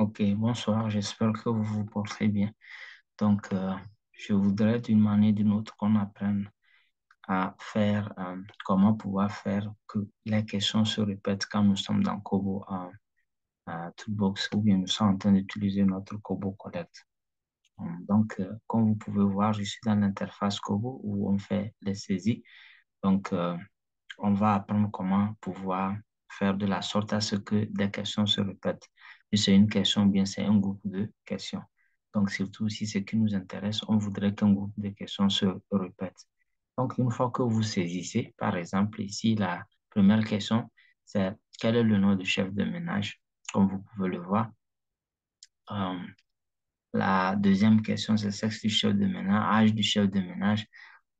Ok, bonsoir, j'espère que vous vous portez bien. Donc, je voudrais d'une manière ou d'une autre qu'on apprenne à faire, comment pouvoir faire que les questions se répètent quand nous sommes dans Kobo Toolbox ou bien nous sommes en train d'utiliser notre Kobo Collect. Donc, comme vous pouvez voir, je suis dans l'interface Kobo où on fait les saisies. Donc, on va apprendre comment pouvoir faire de la sorte à ce que des questions se répètent. Si c'est une question, bien c'est un groupe de questions. Donc, surtout si ce qui nous intéresse, on voudrait qu'un groupe de questions se répète. Donc, une fois que vous saisissez, par exemple, ici, la première question, c'est quel est le nom du chef de ménage, comme vous pouvez le voir. Euh, la deuxième question, c'est sexe du chef de ménage, âge du chef de ménage.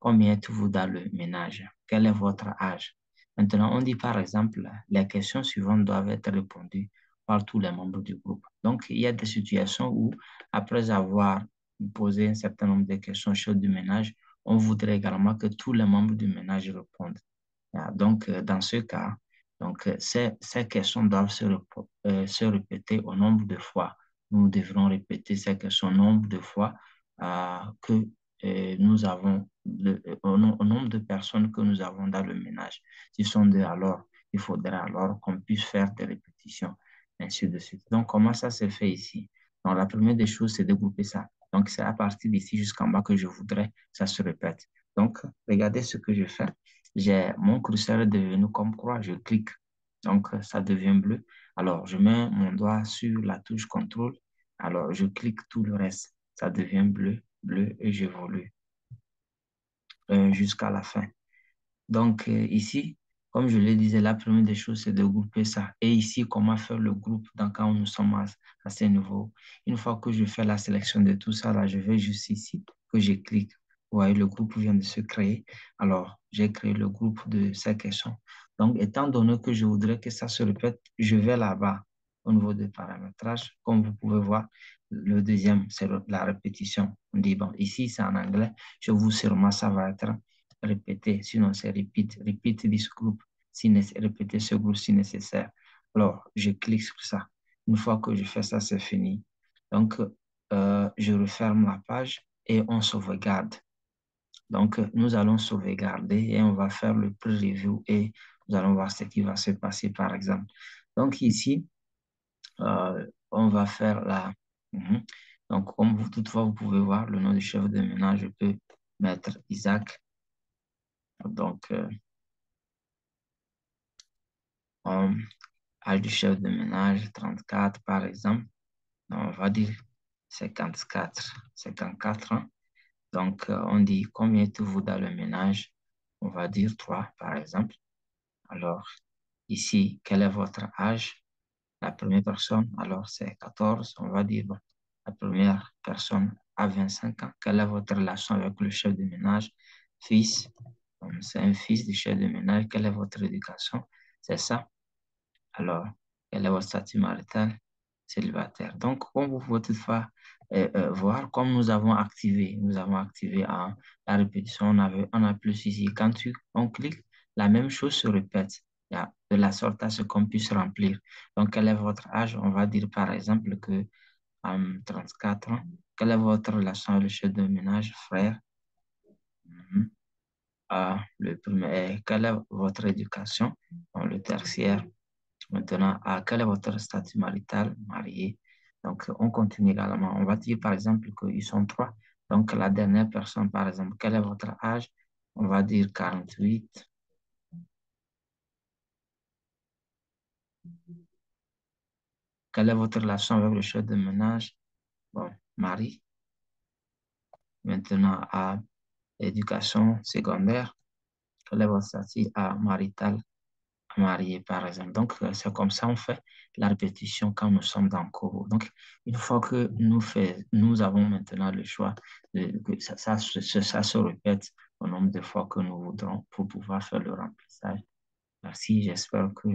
Combien êtes-vous dans le ménage? Quel est votre âge? Maintenant, on dit par exemple, les questions suivantes doivent être répondues par tous les membres du groupe. Donc, il y a des situations où, après avoir posé un certain nombre de questions sur du ménage, on voudrait également que tous les membres du ménage répondent. Donc, dans ce cas, ces questions doivent se répéter au nombre de fois. Nous devrons répéter ces questions au nombre de fois que nous avons, au nombre de personnes que nous avons dans le ménage. S'ils sont deux, alors, il faudra alors qu'on puisse faire des répétitions, ainsi de suite. Donc, comment ça se fait ici? Donc, la première des choses, c'est de grouper ça. Donc, c'est à partir d'ici jusqu'en bas que je voudrais que ça se répète. Donc, regardez ce que je fais. J'ai mon curseur est devenu comme croix, je clique. Donc, ça devient bleu. Alors, je mets mon doigt sur la touche contrôle. Alors, je clique tout le reste. Ça devient bleu, bleu et j'évolue jusqu'à la fin. Donc, ici, comme je le disais, la première des choses, c'est de grouper ça. Et ici, comment faire le groupe dans quand nous sommes à ce niveau. Une fois que je fais la sélection de tout ça, là, je vais juste ici, que je clique. Vous voyez, le groupe vient de se créer. Alors, j'ai créé le groupe de ces questions. Donc, étant donné que je voudrais que ça se répète, je vais là-bas au niveau de paramétrage. Comme vous pouvez voir, le deuxième, c'est la répétition. On dit, bon, ici, c'est en anglais. Je vous sûrement, ça va être répéter, sinon c'est repeat, repeat this group, répéter ce groupe si nécessaire. Alors, je clique sur ça. Une fois que je fais ça, c'est fini. Donc, je referme la page et on sauvegarde. Donc, nous allons sauvegarder et on va faire le preview et nous allons voir ce qui va se passer, par exemple. Donc, ici, on va faire la... Mhm. Donc, comme vous, toutefois, vous pouvez voir le nom du chef de ménage, je peux mettre Isaac. Donc, on âge du chef de ménage, 34 par exemple. Donc, on va dire 54 ans. Donc, on dit combien êtes-vous dans le ménage? On va dire 3 par exemple. Alors, ici, quel est votre âge? La première personne, alors c'est 14. On va dire, bon, la première personne a 25 ans. Quelle est votre relation avec le chef de ménage? Fils, c'est un fils du chef de ménage. Quelle est votre éducation? C'est ça. Alors, quel est votre statut marital? Célibataire. Donc, comme vous pouvez toutefois voir, comme nous avons activé la répétition, on a plus ici. Quand on clique, la même chose se répète. De la sorte à ce qu'on puisse remplir. Donc, quel est votre âge? On va dire par exemple que 34 ans. Quelle est votre relation avec le chef de ménage, frère? Mhm. Le premier, quelle est votre éducation? Bon, le tertiaire. Maintenant, quel est votre statut marital, marié? Donc, on continue également. On va dire, par exemple, qu'ils sont trois. Donc, la dernière personne, par exemple, quel est votre âge? On va dire 48. Quelle est votre relation avec le chef de ménage? Bon, mari. Maintenant, à éducation secondaire, quel est votre statut marital, marié, par exemple. Donc, c'est comme ça on fait la répétition quand nous sommes dans Kobo. Donc, une fois que nous avons maintenant le choix que ça se répète au nombre de fois que nous voudrons pour pouvoir faire le remplissage. Merci, j'espère que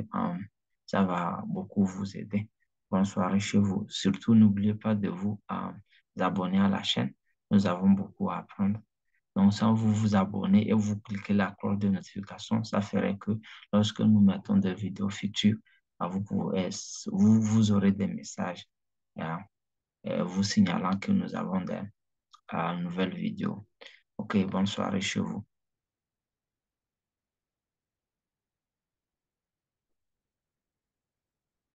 ça va beaucoup vous aider. Bonne soirée chez vous. Surtout, n'oubliez pas de vous abonner à la chaîne. Nous avons beaucoup à apprendre. Donc, sans vous vous abonner et vous cliquez la cloche de notification, ça ferait que lorsque nous mettons des vidéos futures, vous aurez des messages euh, vous signalant que nous avons des nouvelles vidéos. OK, bonne soirée chez vous.